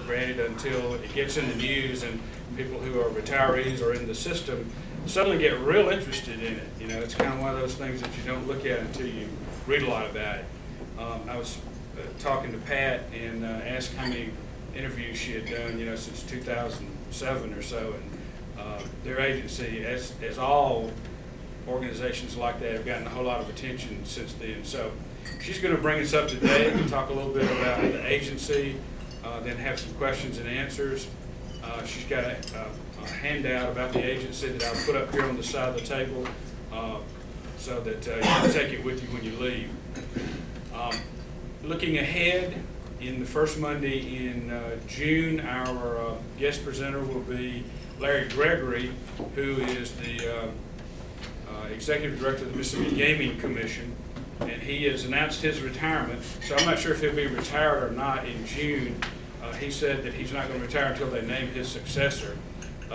granted until it gets in the news and people who are retirees or in the system suddenly get real interested in it. You know, it's kind of one of those things that you don't look at until you read a lot about it. I was talking to Pat and asked how many interviews she had done, you know, since 2007 or so, and their agency, as all organizations like that, have gotten a whole lot of attention since then. So she's going to bring us up to date and talk a little bit about the agency, then have some questions and answers. She's got a handout about the agency that I'll put up here on the side of the table so that you can take it with you when you leave. Looking ahead, in the first Monday in June, our guest presenter will be Larry Gregory, who is the Executive Director of the Mississippi Gaming Commission, and he has announced his retirement. So I'm not sure if he'll be retired or not in June. He said that he's not going to retire until they name his successor.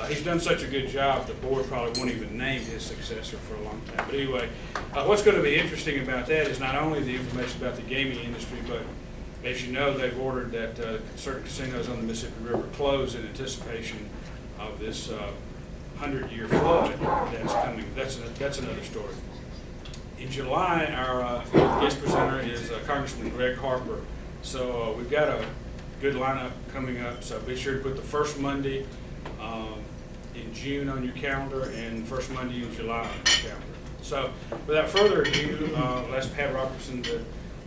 He's done such a good job, the board probably won't even name his successor for a long time. But anyway, what's going to be interesting about that is not only the information about the gaming industry, but as you know, they've ordered that certain casinos on the Mississippi River close in anticipation of this 100-year flood that's coming. That's another story. In July, our guest presenter is Congressman Greg Harper. So we've got a good lineup coming up. So be sure to put the first Monday in June on your calendar and first Monday in July on your calendar. So without further ado, I'll ask Pat Robertson to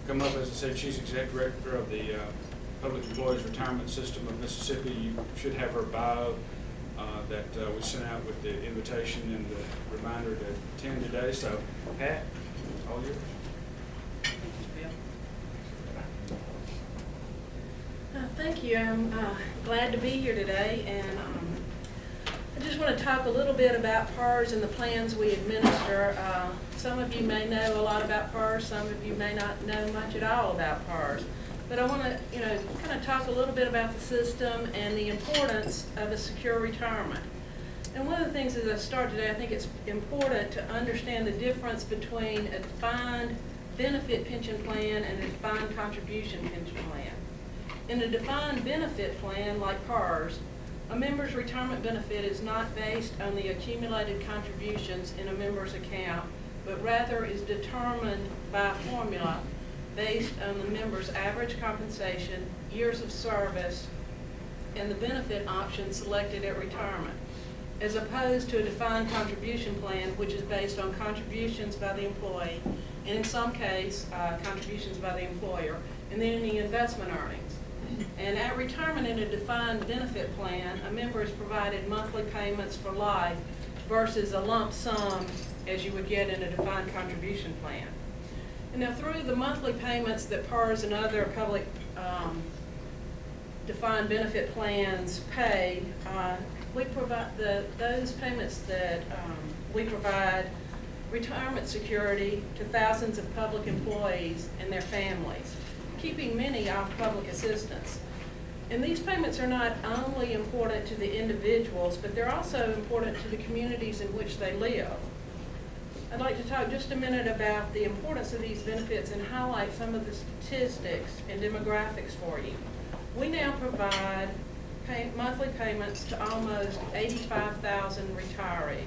come up. As I said, she's Executive Director of the Public Employees Retirement System of Mississippi. You should have her bio that we sent out with the invitation and the reminder to attend today. So, Pat, all yours. Thank you. I'm glad to be here today, and I just want to talk a little bit about PERS and the plans we administer. Some of you may know a lot about PERS, some of you may not know much at all about PERS. But I want to, kind of talk a little bit about the system and the importance of a secure retirement. And one of the things as I start today, I think it's important to understand the difference between a defined benefit pension plan and a defined contribution pension plan. In a defined benefit plan like PERS, a member's retirement benefit is not based on the accumulated contributions in a member's account, but rather is determined by a formula based on the member's average compensation, years of service, and the benefit option selected at retirement, as opposed to a defined contribution plan, which is based on contributions by the employee, and in some case, contributions by the employer, and then any investment earnings. And at retirement in a defined benefit plan, a member is provided monthly payments for life versus a lump sum as you would get in a defined contribution plan. And now through the monthly payments that PERS and other public defined benefit plans pay, we provide those payments that we provide retirement security to thousands of public employees and their families, keeping many off public assistance. And these payments are not only important to the individuals, but they're also important to the communities in which they live. I'd like to talk just a minute about the importance of these benefits and highlight some of the statistics and demographics for you. We now provide monthly payments to almost 85,000 retirees.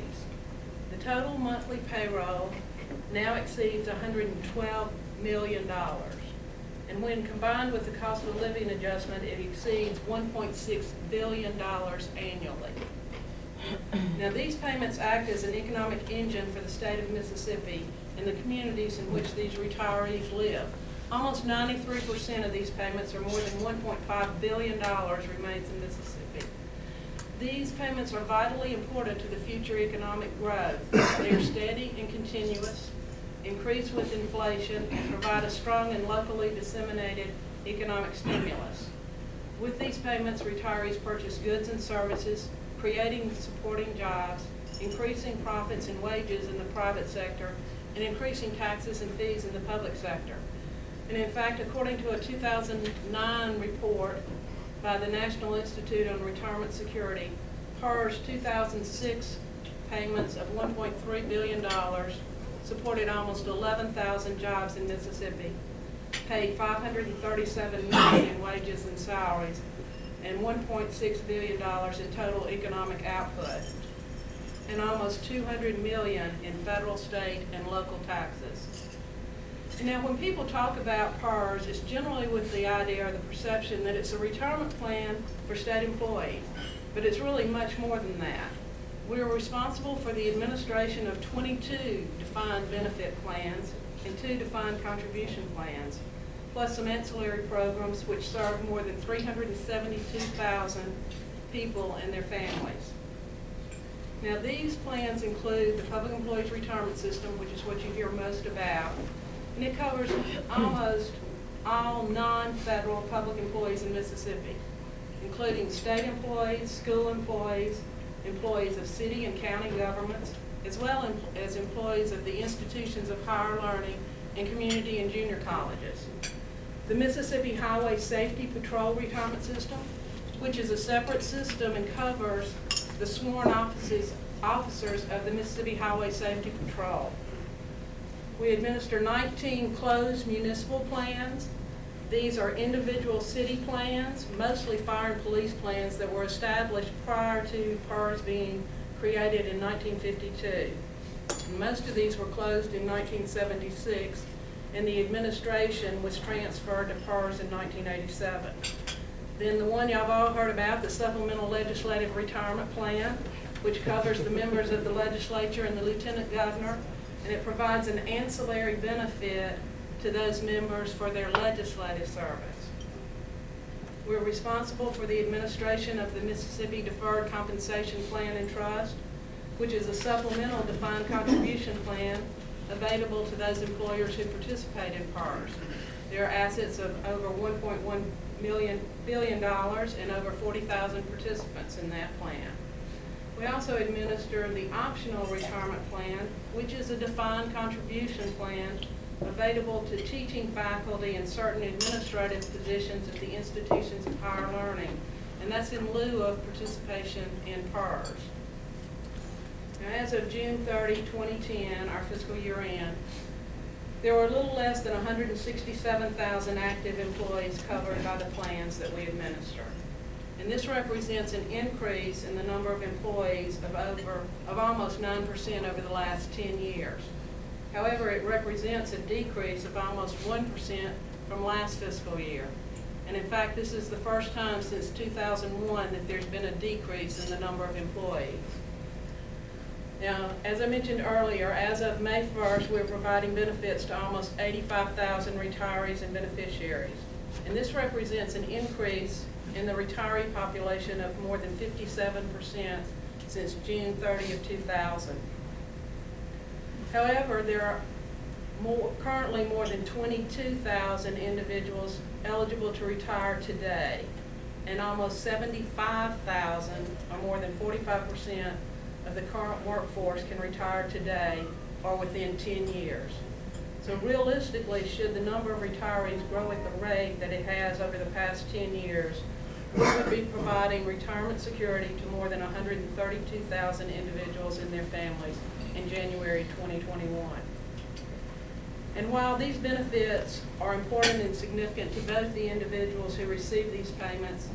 The total monthly payroll now exceeds $112 million. And when combined with the cost of living adjustment, it exceeds $1.6 billion annually. Now, these payments act as an economic engine for the state of Mississippi and the communities in which these retirees live. Almost 93% of these payments, or more than $1.5 billion, remains in Mississippi. These payments are vitally important to the future economic growth. They are steady and continuous, increase with inflation, and provide a strong and locally disseminated economic stimulus. With these payments, retirees purchase goods and services, creating and supporting jobs, increasing profits and wages in the private sector, and increasing taxes and fees in the public sector. And in fact, according to a 2009 report by the National Institute on Retirement Security, PERS 2006 payments of $1.3 billion supported almost 11,000 jobs in Mississippi, paid $537 million in wages and salaries, and $1.6 billion in total economic output, and almost $200 million in federal, state, and local taxes. And now, when people talk about PERS, it's generally with the idea or the perception that it's a retirement plan for state employees, but it's really much more than that. We are responsible for the administration of 22 defined benefit plans and 2 defined contribution plans, plus some ancillary programs which serve more than 372,000 people and their families. Now, these plans include the Public Employees Retirement System, which is what you hear most about, and it covers almost all non-federal public employees in Mississippi, including state employees, school employees, employees of city and county governments, as well as employees of the institutions of higher learning and community and junior colleges. The Mississippi Highway Safety Patrol Retirement System, which is a separate system and covers the sworn officers of the Mississippi Highway Safety Patrol. We administer 19 closed municipal plans. These are individual city plans, mostly fire and police plans that were established prior to PERS being created in 1952. Most of these were closed in 1976, and the administration was transferred to PERS in 1987. Then the one y'all have all heard about, the Supplemental Legislative Retirement Plan, which covers the members of the legislature and the lieutenant governor, and it provides an ancillary benefit to those members for their legislative service. We're responsible for the administration of the Mississippi Deferred Compensation Plan and Trust, which is a supplemental defined contribution plan available to those employers who participate in PERS. There are assets of over $1.1 billion and over 40,000 participants in that plan. We also administer the Optional Retirement Plan, which is a defined contribution plan available to teaching faculty and certain administrative positions at the institutions of higher learning, and that's in lieu of participation in PERS. Now, as of June 30, 2010, our fiscal year end, there were a little less than 167,000 active employees covered by the plans that we administer. And this represents an increase in the number of employees of almost 9% over the last 10 years. However, it represents a decrease of almost 1% from last fiscal year. And in fact, this is the first time since 2001 that there's been a decrease in the number of employees. Now, as I mentioned earlier, as of May 1st, we're providing benefits to almost 85,000 retirees and beneficiaries. And this represents an increase in the retiree population of more than 57% since June 30 of 2000. However, there are currently more than 22,000 individuals eligible to retire today, and almost 75,000, or more than 45%, of the current workforce can retire today or within 10 years. So realistically, should the number of retirees grow at the rate that it has over the past 10 years, we would be providing retirement security to more than 132,000 individuals and their families in January 2021. And while these benefits are important and significant to both the individuals who receive these payments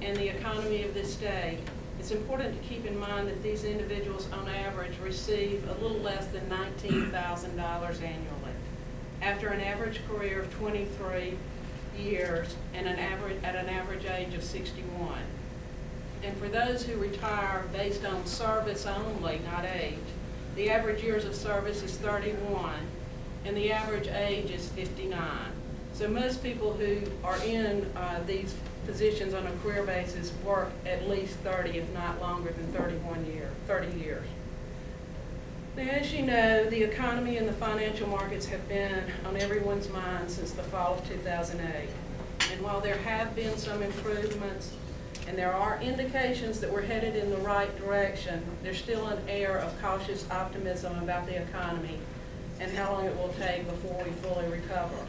and the economy of this state, it's important to keep in mind that these individuals on average receive a little less than $19,000 annually after an average career of 23 years and at an average age of 61. And for those who retire based on service only, not age, the average years of service is 31 and the average age is 59. So most people who are in these positions on a career basis work at least 30, if not longer than 30 years. Now, as you know, the economy and the financial markets have been on everyone's mind since the fall of 2008. And while there have been some improvements and there are indications that we're headed in the right direction, there's still an air of cautious optimism about the economy and how long it will take before we fully recover.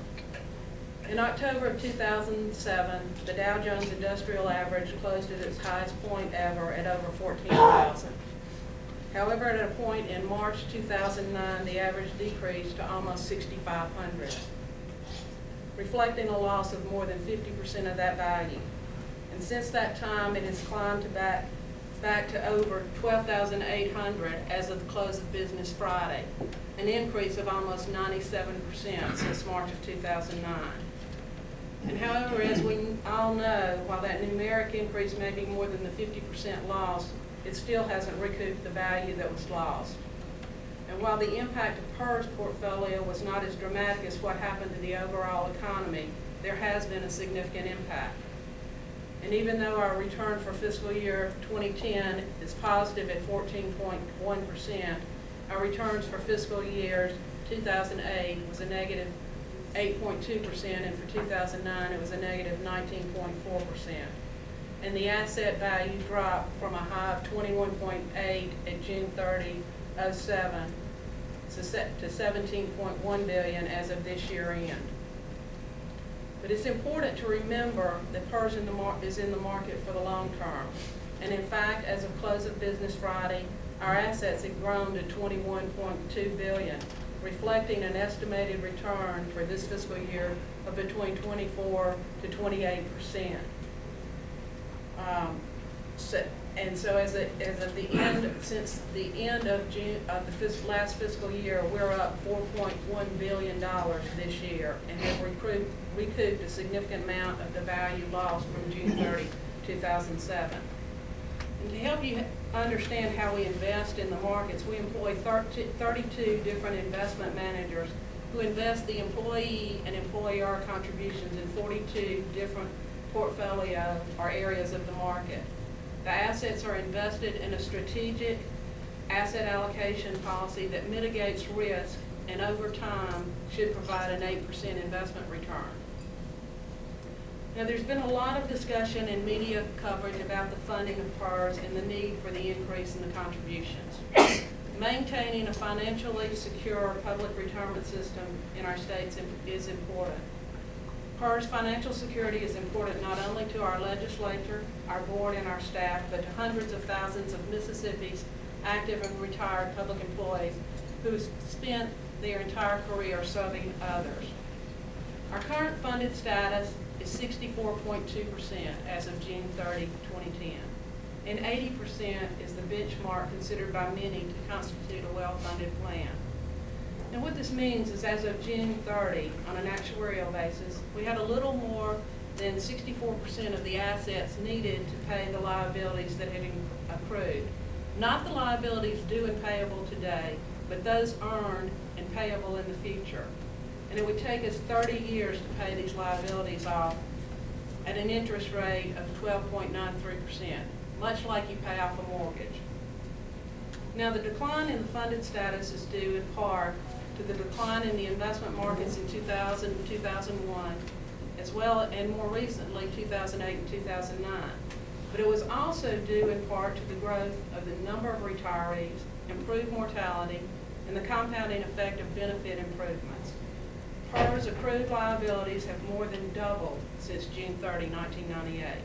In October of 2007, the Dow Jones Industrial Average closed at its highest point ever at over 14,000. However, at a point in March 2009, the average decreased to almost 6,500, reflecting a loss of more than 50% of that value. And since that time, it has climbed to back to over 12,800 as of the close of business Friday, an increase of almost 97% since March of 2009. And however, as we all know, while that numeric increase may be more than the 50% loss, it still hasn't recouped the value that was lost. And while the impact of PERS portfolio was not as dramatic as what happened to the overall economy, there has been a significant impact. And even though our return for fiscal year 2010 is positive at 14.1%, our returns for fiscal years 2008 was a negative 8.2%, and for 2009 it was a negative 19.4%. And the asset value dropped from a high of 21.8 at June 30, 07 to 17.1 billion as of this year end. But it's important to remember that PERS is in the market for the long term. And in fact, as of close of business Friday, our assets had grown to 21.2 billion, reflecting an estimated return for this fiscal year of between 24 to 28%. And so as of the end, since the end of June of the last fiscal year, we're up $4.1 billion this year and have recouped a significant amount of the value lost from June 30, 2007. And to help you understand how we invest in the markets, we employ 32 different investment managers who invest the employee and employer contributions in 42 different portfolio or areas of the market. The assets are invested in a strategic asset allocation policy that mitigates risk and over time should provide an 8% investment return. Now, there's been a lot of discussion and media coverage about the funding of PERS and the need for the increase in the contributions. Maintaining a financially secure public retirement system in our states is important. PERS financial security is important not only to our legislature, our board, and our staff, but to hundreds of thousands of Mississippi's active and retired public employees who have spent their entire career serving others. Our current funded status is 64.2% as of June 30, 2010, and 80% is the benchmark considered by many to constitute a well-funded plan. And what this means is as of June 30, on an actuarial basis, we had a little more than 64% of the assets needed to pay the liabilities that had accrued. Not the liabilities due and payable today, but those earned and payable in the future. And it would take us 30 years to pay these liabilities off at an interest rate of 12.93%, much like you pay off a mortgage. Now, the decline in the funded status is due in part to the decline in the investment markets in 2000 and 2001, as well, and more recently, 2008 and 2009. But it was also due in part to the growth of the number of retirees, improved mortality, and the compounding effect of benefit improvements. PERS accrued liabilities have more than doubled since June 30, 1998.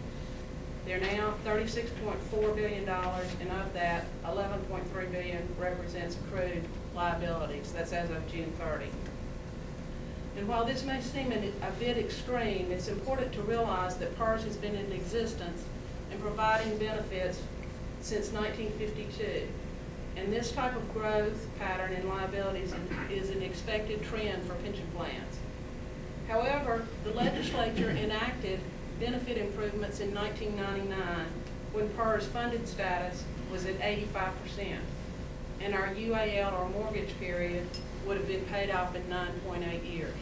They're now $36.4 billion, and of that, $11.3 billion represents accrued liabilities. That's as of June 30. And while this may seem a bit extreme, it's important to realize that PERS has been in existence and providing benefits since 1952. And this type of growth pattern in liabilities is an expected trend for pension plans. However, the legislature enacted benefit improvements in 1999 when PERS funded status was at 85%, and our UAL or mortgage period would have been paid off in 9.8 years,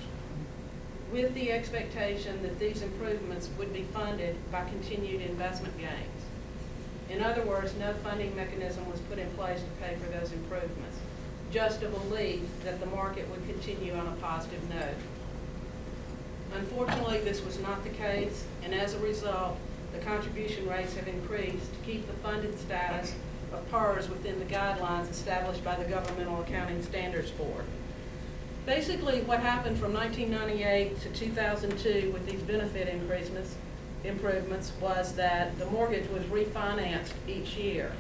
with the expectation that these improvements would be funded by continued investment gains. In other words, no funding mechanism was put in place to pay for those improvements, just a belief that the market would continue on a positive note. Unfortunately, this was not the case, and as a result, the contribution rates have increased to keep the funded status of PERS within the guidelines established by the Governmental Accounting Standards Board. Basically, what happened from 1998 to 2002 with these benefit improvements was that the mortgage was refinanced each year,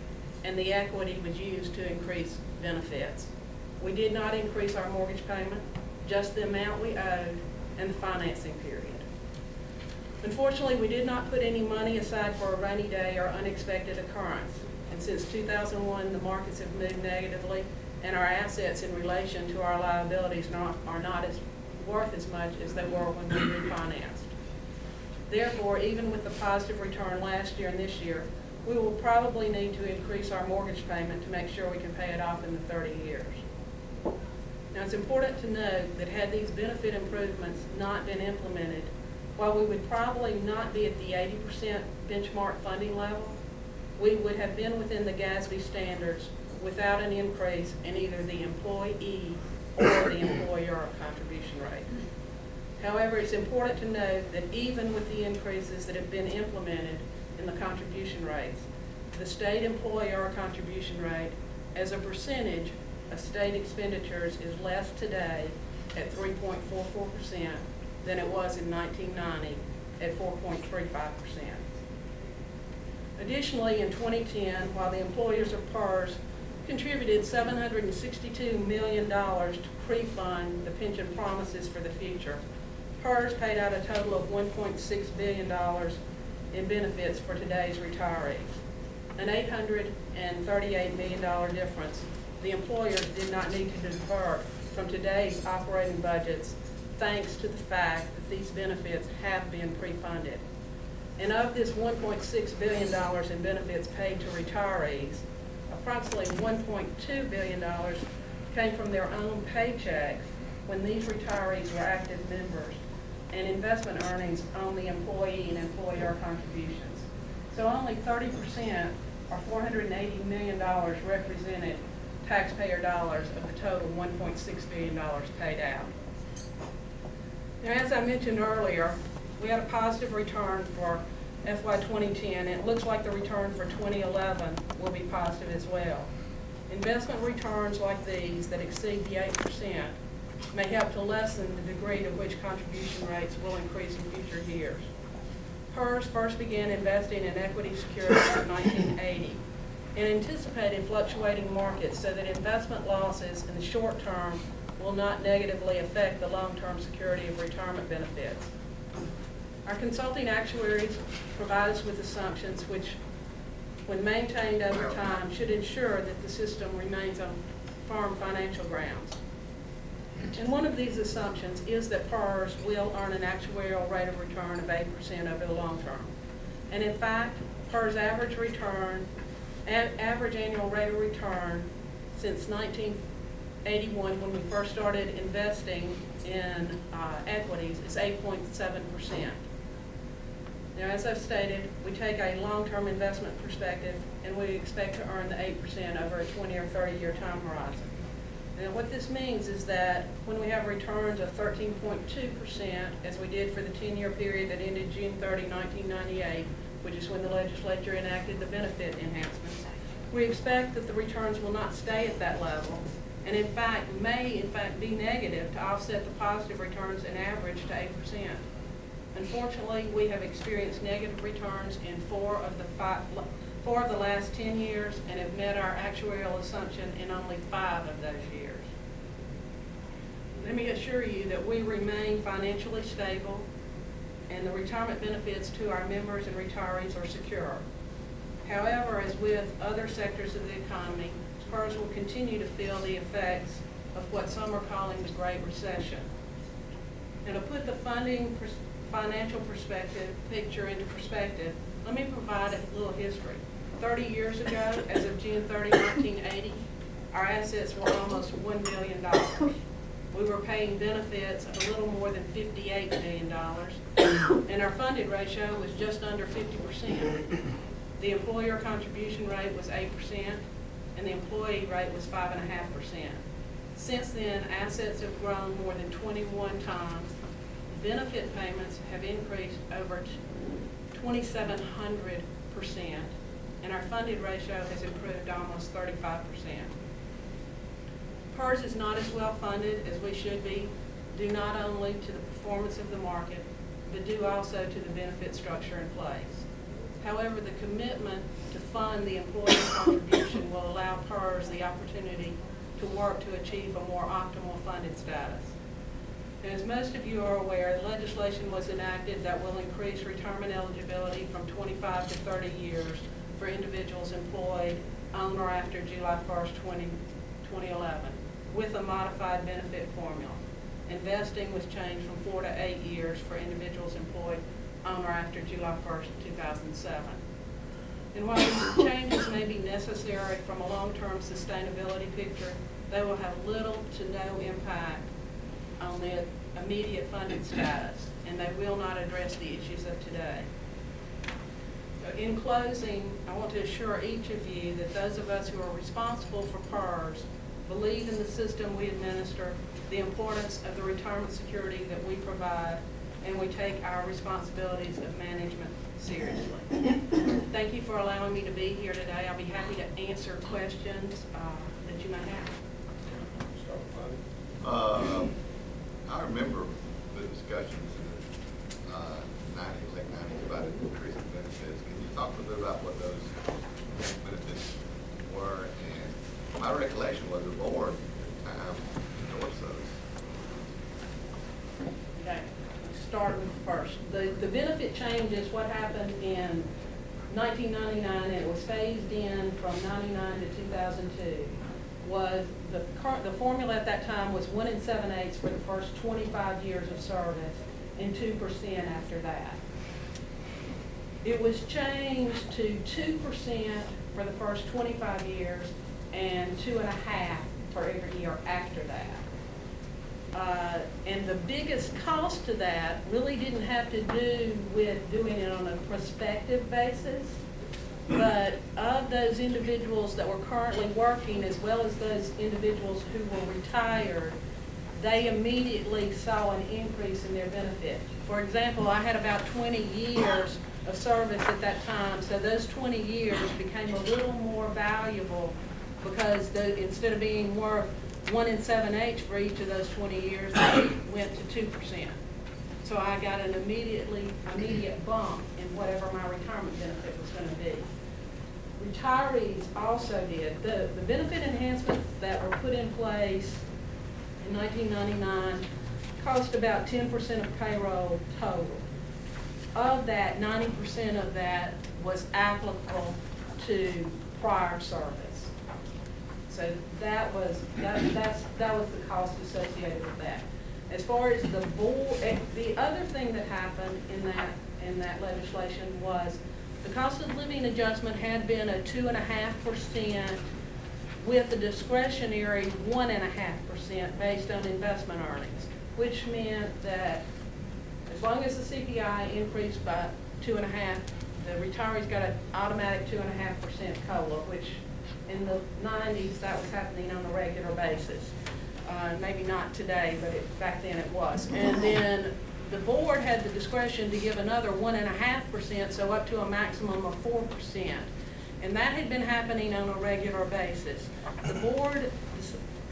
and the equity was used to increase benefits. We did not increase our mortgage payment, just the amount we owed and the financing period. Unfortunately, we did not put any money aside for a rainy day or unexpected occurrence. And since 2001, the markets have moved negatively, and our assets in relation to our liabilities are not worth as much as they were when we refinanced. Therefore, even with the positive return last year and this year, we will probably need to increase our mortgage payment to make sure we can pay it off in the 30 years. Now, it's important to note that had these benefit improvements not been implemented, while we would probably not be at the 80% benchmark funding level, we would have been within the GASB standards without an increase in either the employee or the employer contribution rate. However, it's important to note that even with the increases that have been implemented in the contribution rates, the state employer contribution rate as a percentage of state expenditures is less today at 3.44% than it was in 1990 at 4.35%. Additionally, in 2010, while the employers of PERS contributed $762 million to pre-fund the pension promises for the future, PERS paid out a total of $1.6 billion in benefits for today's retirees. An $838 million difference the employers did not need to divert from today's operating budgets, thanks to the fact that these benefits have been pre-funded. And of this $1.6 billion in benefits paid to retirees, approximately $1.2 billion came from their own paychecks when these retirees were active members, and investment earnings on the employee and employer contributions. So only 30%, or $480 million, represented taxpayer dollars of the total $1.6 billion paid out. Now, as I mentioned earlier, we had a positive return for FY 2010, and it looks like the return for 2011 will be positive as well. Investment returns like these that exceed the 8% may help to lessen the degree to which contribution rates will increase in future years. PERS first began investing in equity securities in 1980 and anticipated fluctuating markets so that investment losses in the short term will not negatively affect the long-term security of retirement benefits. Our consulting actuaries provide us with assumptions which, when maintained over time, should ensure that the system remains on firm financial grounds. And one of these assumptions is that PERS will earn an actuarial rate of return of 8% over the long term. And in fact, PERS average annual rate of return since 1981, when we first started investing in equities, is 8.7%. Now, as I've stated, we take a long-term investment perspective, and we expect to earn the 8% over a 20 or 30-year time horizon. And what this means is that when we have returns of 13.2%, as we did for the 10-year period that ended June 30, 1998, which is when the legislature enacted the benefit enhancements, we expect that the returns will not stay at that level, and may be negative to offset the positive returns and average to 8%. Unfortunately, we have experienced negative returns in four of the last 10 years and have met our actuarial assumption in only 5 of those years. Let me assure you that we remain financially stable, and the retirement benefits to our members and retirees are secure. However, as with other sectors of the economy, PERS will continue to feel the effects of what some are calling the Great Recession. And to put the financial picture into perspective, let me provide a little history. 30 years ago, as of June 30, 1980, our assets were almost $1 billion. We were paying benefits of a little more than $58 million, and our funded ratio was just under 50%. The employer contribution rate was 8%, and the employee rate was 5.5%. Since then, assets have grown more than 21 times. Benefit payments have increased over 2,700%, and our funded ratio has improved almost 35%. PERS is not as well funded as we should be, due not only to the performance of the market, but due also to the benefit structure in place. However, the commitment to fund the employee contribution will allow PERS the opportunity to work to achieve a more optimal funded status. And as most of you are aware, legislation was enacted that will increase retirement eligibility from 25 to 30 years for individuals employed on or after July 1st, 2011, with a modified benefit formula. Investing was changed from 4 to 8 years for individuals employed on or after July 1st, 2007. And while these changes may be necessary from a long-term sustainability picture, they will have little to no impact on the immediate funding status, and they will not address the issues of today. So in closing, I want to assure each of you that those of us who are responsible for PERS believe in the system we administer, the importance of the retirement security that we provide, and we take our responsibilities of management seriously. Thank you for allowing me to be here today. I'll be happy to answer questions that you may have. I remember the discussions in the late 90s about increasing benefits. Can you talk a little bit about what those benefits were? And my recollection was the board endorsed those. Okay, let's start with first. The benefit change is what happened in 1999, and it was phased in from 99 to 2002. Was the formula at that time was 1 7/8 for the first 25 years of service and 2% after that. It was changed to 2% for the first 25 years and 2.5% for every year after that. And the biggest cost to that really didn't have to do with doing it on a prospective basis. But of those individuals that were currently working, as well as those individuals who were retired, they immediately saw an increase in their benefit. For example, I had about 20 years of service at that time, so those 20 years became a little more valuable because instead of being worth 1 7/8 for each of those 20 years, they went to 2%. So I got an immediate bump in whatever my retirement benefit was going to be. Retirees also did. The benefit enhancements that were put in place in 1999 cost about 10% of payroll total. Of that, 90% of that was applicable to prior service. So that was the cost associated with that. As far as the board, the other thing that happened in that legislation was the cost of living adjustment had been a 2.5% with a discretionary 1.5% based on investment earnings, which meant that as long as the CPI increased by 2.5%, the retirees got an automatic 2.5% COLA, which in the 90s that was happening on a regular basis. Maybe not today, but back then it was. And then the board had the discretion to give another 1.5%, so up to a maximum of 4%. And that had been happening on a regular basis. The board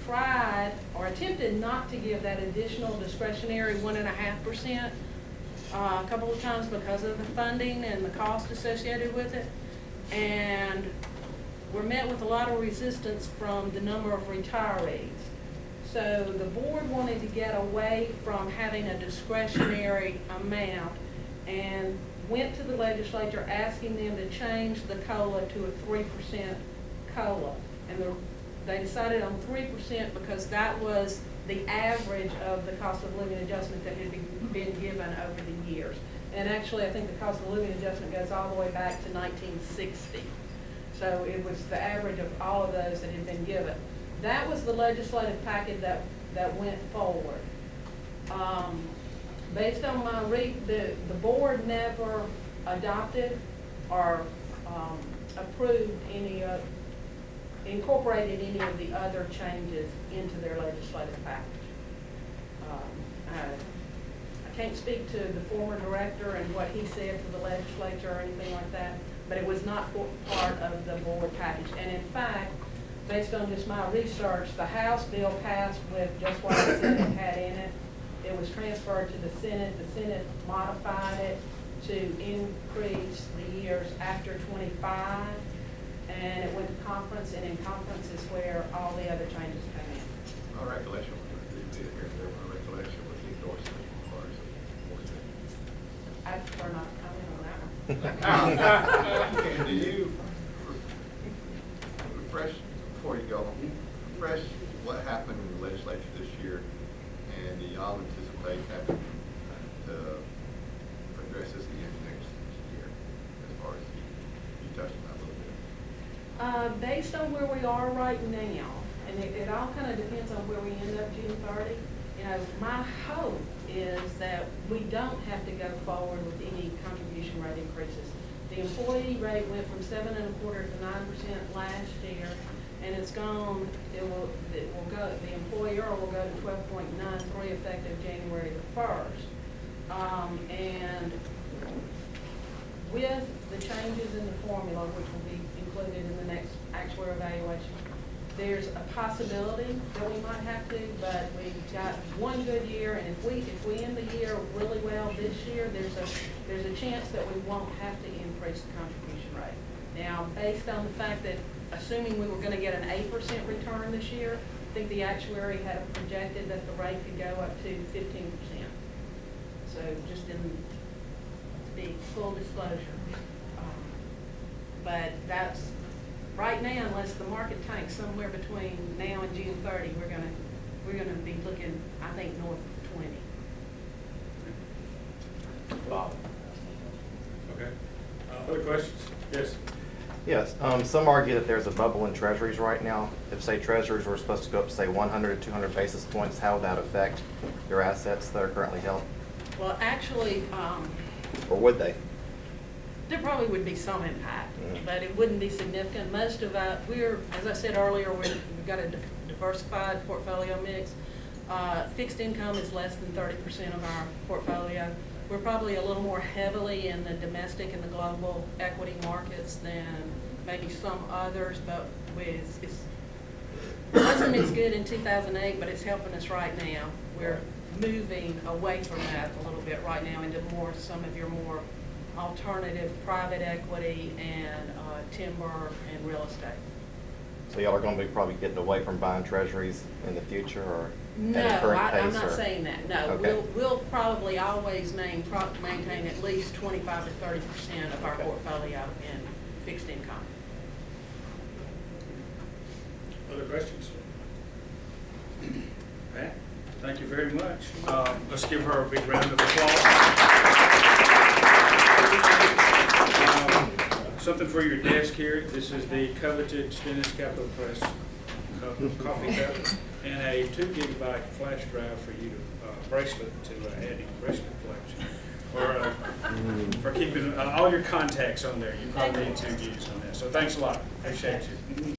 tried or attempted not to give that additional discretionary 1.5% a couple of times because of the funding and the cost associated with it. And were met with a lot of resistance from the number of retirees. So the board wanted to get away from having a discretionary amount and went to the legislature asking them to change the COLA to a 3% COLA. And they decided on 3% because that was the average of the cost of living adjustment that had been given over the years. And actually, I think the cost of living adjustment goes all the way back to 1960. So it was the average of all of those that had been given. That was the legislative packet that went forward. Based on my the board never adopted or approved incorporated any of the other changes into their legislative package. I can't speak to the former director and what he said to the legislature or anything like that, but it was not part of the board package. And in fact, based on just my research, the House bill passed with just what I said it had in it. It was transferred to the Senate. The Senate modified it to increase the years after 25, and it went to conference, and in conference is where all the other changes came in. My recollection was my recollection was he endorsement or enforcement? I prefer not to comment on that one. Can you refresh, before you go, refresh what happened in the legislature this year, and do y'all anticipate having to address this again next year, as far as you touched on that a little bit? Based on where we are right now, and it all kind of depends on where we end up June 30, you know, my hope is that we don't have to go forward with any contribution rate increases. The employee rate went from 7.25% to 9% last year, and it's gone, it will go, the employer will go to 12.93 effective January the 1st. And with the changes in the formula, which will be included in the next actual evaluation, there's a possibility that we might have to, but we've got one good year, and if we end the year really well this year, there's a chance that we won't have to increase the contribution rate. Now, based on the fact that, assuming we were going to get an 8% return this year, I think the actuary had projected that the rate could go up to 15%. So just in the full disclosure. But that's, right now, unless the market tanks somewhere between now and June 30, we're gonna be looking, I think, north of 20. Bob. Okay. Other questions? Yes. Yes, some argue that there's a bubble in treasuries right now. If, say, treasuries were supposed to go up, say, 100 to 200 basis points, how would that affect your assets that are currently held? Well, actually, Or would they? there probably would be some impact, Mm. but it wouldn't be significant. Most of as I said earlier, we've got a diversified portfolio mix. Fixed income is less than 30% of our portfolio. We're probably a little more heavily in the domestic and the global equity markets than maybe some others, but it wasn't as good in 2008, but it's helping us right now. We're moving away from that a little bit right now into some of your more alternative private equity and timber and real estate. So y'all are going to be probably getting away from buying treasuries in the future, or No, at a current pace? I'm not or- saying that. No, Okay. we'll probably always maintain at least 25 to 30% of our Okay. portfolio in fixed income. Other questions? Pat, thank you very much. Let's give her a big round of applause. Something for your desk here. This is the coveted Stennis Capital Press coffee cup and a 2 gigabyte flash drive for you to bracelet to add in your bracelet collection. Or for keeping all your contacts on there. You probably need 2 gigs on there. So thanks a lot. Appreciate you.